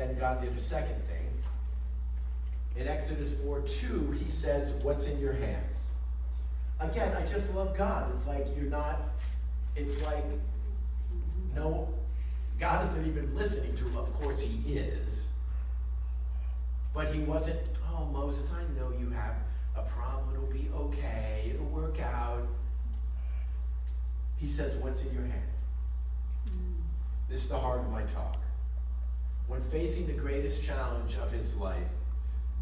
then God did a second thing. In Exodus 4:2, he says, what's in your hand? Again, I just love God. It's like no, God isn't even listening to him. Of course he is. But he wasn't, oh, Moses, I know you have a problem. It'll be okay. It'll work out. He says, what's in your hand? This is the heart of my talk. When facing the greatest challenge of his life,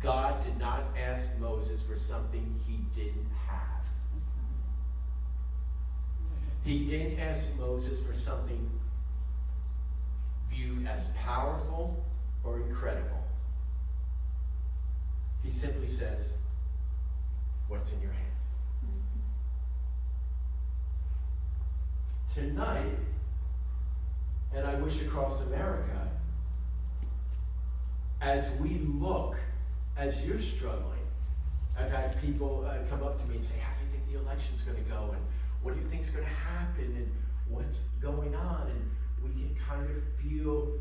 God did not ask Moses for something he didn't have. He didn't ask Moses for something viewed as powerful or incredible. He simply says, what's in your hand? Tonight, and I wish across America, as we look, as you're struggling, I've had people come up to me and say, how do you think the election's going to go? And what do you think's going to happen? And what's going on? And we can kind of feel,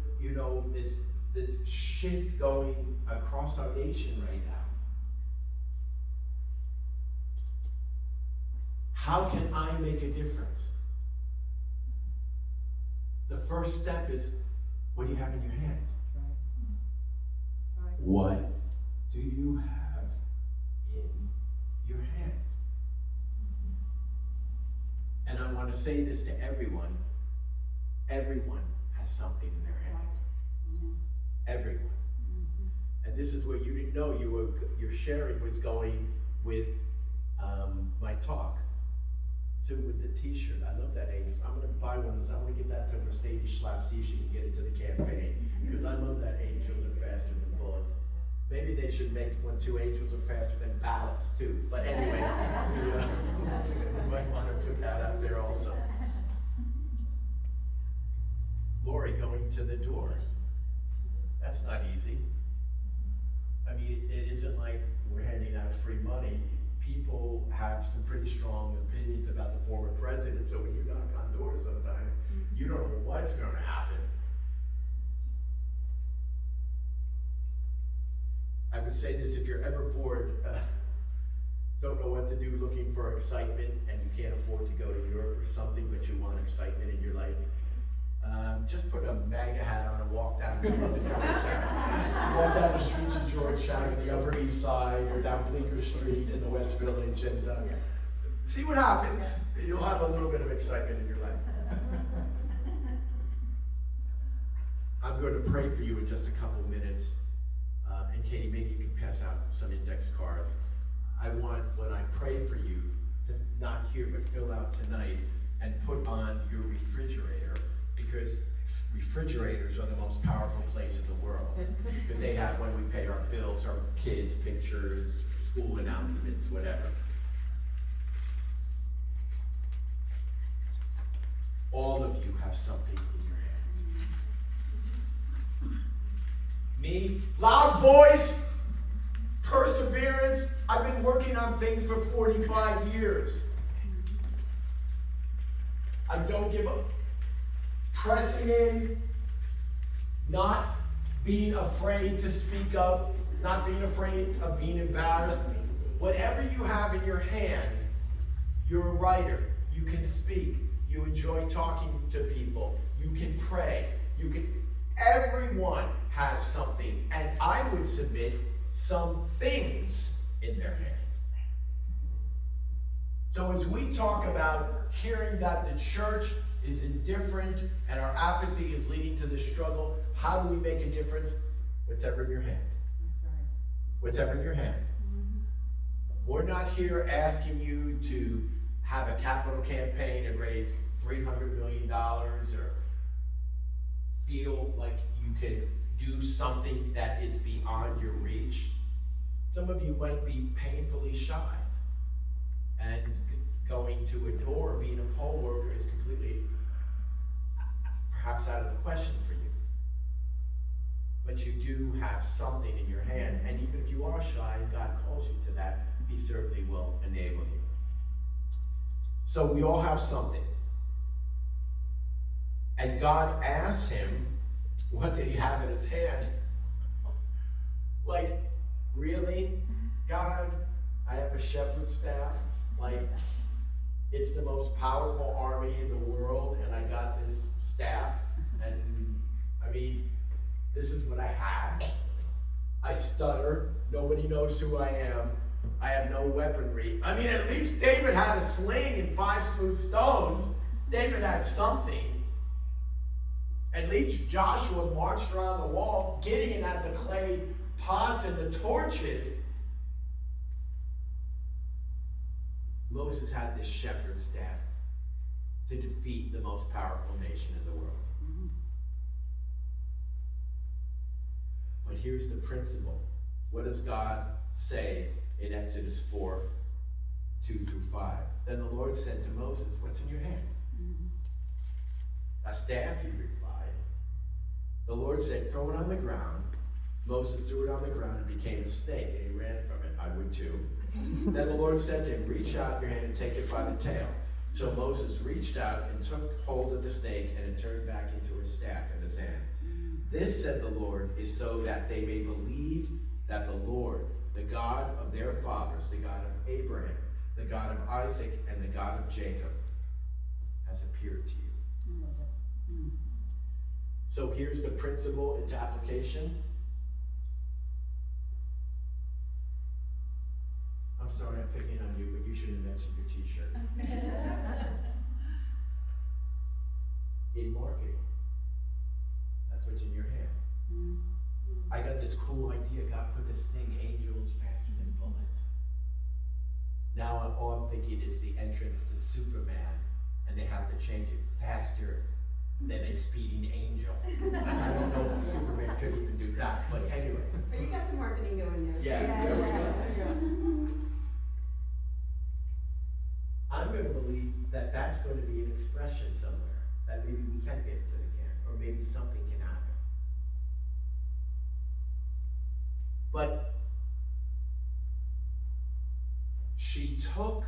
this shift going across our nation right now. How can I make a difference? The first step is, what do you have in your hand? What do you have in your hand? And I want to say this to everyone. Everyone has something in their hand. Everyone. And this is what you didn't know your sharing was going with my talk. So with the t-shirt, I love that, Angel. I'm going to buy one of those. I'm going to give that to Mercedes Schlapp, see if she can get it to the campaign. Because I love that angels are faster than bullets. Maybe they should make one too. Angels are faster than ballots too. But anyway, we might want to put that out there also. Lori going to the door. That's not easy. I mean, it isn't like we're handing out free money. People have some pretty strong opinions about the former president, so when you knock on doors sometimes, you don't know what's going to happen. I would say this, if you're ever bored, don't know what to do, looking for excitement, and you can't afford to go to Europe or something, but you want excitement in your life, just put a MAGA hat on and walk down the streets of Georgetown. Walk down the streets of Georgetown in the Upper East Side or down Bleecker Street in the West Village and see what happens. You'll have a little bit of excitement in your life. I'm going to pray for you in just a couple minutes. And Katie, maybe you can pass out some index cards. I want, when I pray for you, to not hear but fill out tonight and put on your refrigerator, because refrigerators are the most powerful place in the world. Because they have, when we pay our bills, our kids' pictures, school announcements, whatever. All of you have something in your hand. Me, loud voice, perseverance. I've been working on things for 45 years. I don't give up. Pressing in, not being afraid to speak up, not being afraid of being embarrassed. Whatever you have in your hand, you're a writer. You can speak. You enjoy talking to people. You can pray. Everyone has something, and I would submit some things in their hand. So as we talk about hearing that the church is indifferent and our apathy is leading to the struggle, how do we make a difference? Whatever in your hand. Whatever in your hand. We're not here asking you to have a capital campaign and raise $300 million or feel like you can do something that is beyond your reach. Some of you might be painfully shy, and going to a door, being a poll worker is completely, perhaps out of the question for you. But you do have something in your hand, and even if you are shy and God calls you to that, He certainly will enable you. So we all have something. And God asked him, what did he have in his hand? Like, really? God, I have a shepherd staff. Like, it's the most powerful army in the world, and I got this staff. And, I mean, this is what I have. I stutter. Nobody knows who I am. I have no weaponry. I mean, at least David had a sling and 5 smooth stones. David had something. At least Joshua marched around the wall. Gideon had the clay pots and the torches. Moses had this shepherd staff to defeat the most powerful nation in the world. But here's the principle. What does God say in Exodus 4, 2 through 5? Then the Lord said to Moses, what's in your hand? A staff, he replied. The Lord said, throw it on the ground. Moses threw it on the ground and became a snake, and he ran from it. I would too. Then the Lord said to him, reach out your hand and take it by the tail. So Moses reached out and took hold of the snake, and it turned back into a staff in his hand. This, said the Lord, is so that they may believe that the Lord, the God of their fathers, the God of Abraham, the God of Isaac, and the God of Jacob, has appeared to you. So here's the principle into application. I'm sorry I'm picking on you, but you should have mentioned your t-shirt. In marketing, that's what's in your hand. I got this cool idea. God put this thing, angels faster than bullets. Now all I'm thinking is the entrance to Superman, and they have to change it faster than a speeding angel. I don't know if Superman could even do that, but anyway. But you got some marketing going there. Yeah, there we go. I'm going to believe that that's going to be an expression somewhere, that maybe we can get into the camp, or maybe something can happen. But she took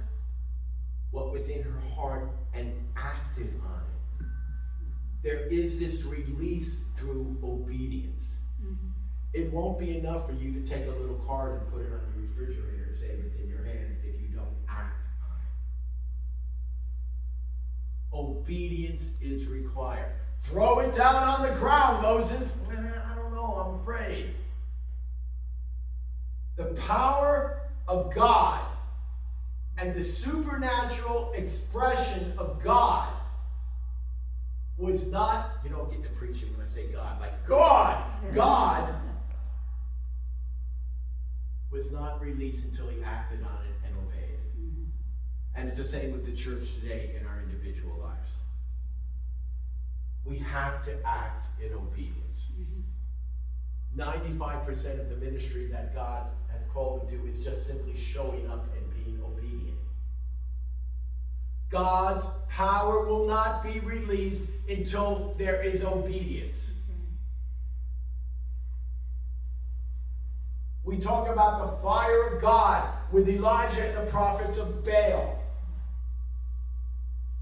what was in her heart and acted on it. There is this release through obedience. It won't be enough for you to take a little card and put it on your refrigerator and say it's in your hand if you don't act on it. Obedience is required. Throw it down on the ground, Moses. I don't know, I'm afraid. The power of God and the supernatural expression of God was not, you don't get to preaching when I say God, like God was not released until he acted on it and obeyed. And it's the same with the church today in our individual lives. We have to act in obedience. 95% of the ministry that God has called me to is just simply showing up and being obedient. God's power will not be released until there is obedience. We talk about the fire of God with Elijah and the prophets of Baal.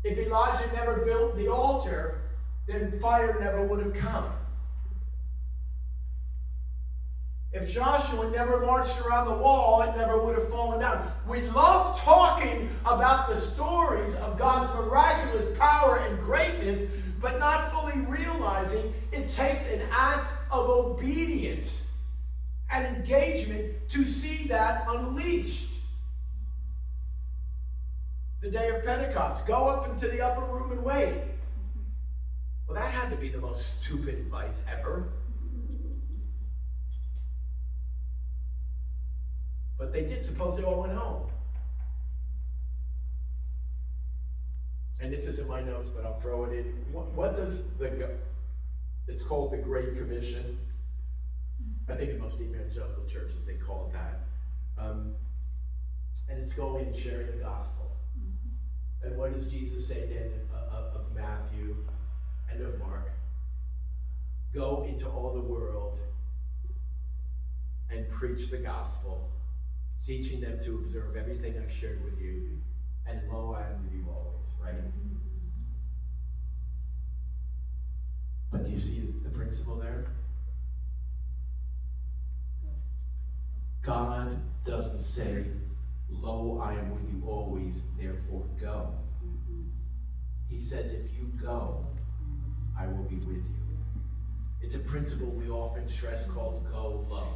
If Elijah never built the altar, then fire never would have come. If Joshua never marched around the wall, it never would have fallen down. We love talking about the stories of God's miraculous power and greatness, but not fully realizing it takes an act of obedience and engagement to see that unleashed. The day of Pentecost, go up into the upper room and wait. Well, that had to be the most stupid advice ever. But they did. Suppose they all went home. And this isn't my notes, but I'll throw it in. What does it's called the Great Commission. I think in most evangelical churches they call it that. And it's going and sharing the gospel. And what does Jesus say to him of Matthew and of Mark? Go into all the world and preach the gospel, teaching them to observe everything I've shared with you, and lo, I am with you always, right? But do you see the principle there? God doesn't say, lo, I am with you always, therefore go. He says, if you go, I will be with you. It's a principle we often stress called go low.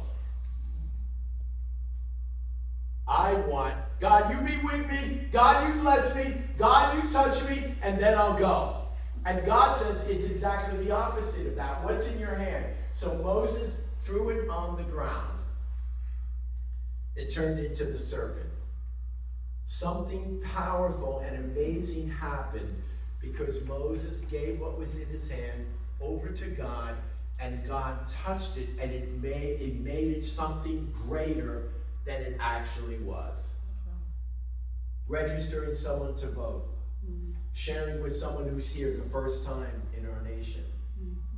I want, God, you be with me, God, you bless me, God, you touch me, and then I'll go. And God says it's exactly the opposite of that. What's in your hand? So Moses threw it on the ground. It turned into the serpent. Something powerful and amazing happened because Moses gave what was in his hand over to God, and God touched it, and it made it something greater than it actually was. Registering someone to vote. Sharing with someone who's here the first time in our nation.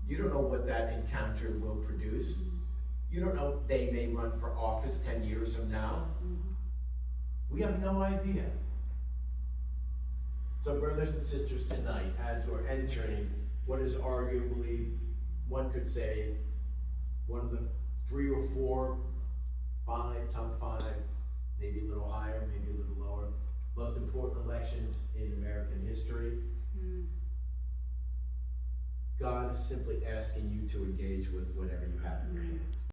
You don't know what that encounter will produce. You don't know, they may run for office 10 years from now. We have no idea. So brothers and sisters, tonight, as we're entering what is arguably, one could say, one of the 3 or 4, 5, top 5, maybe a little higher, maybe a little lower, most important elections in American history. God is simply asking you to engage with whatever you have in your hand.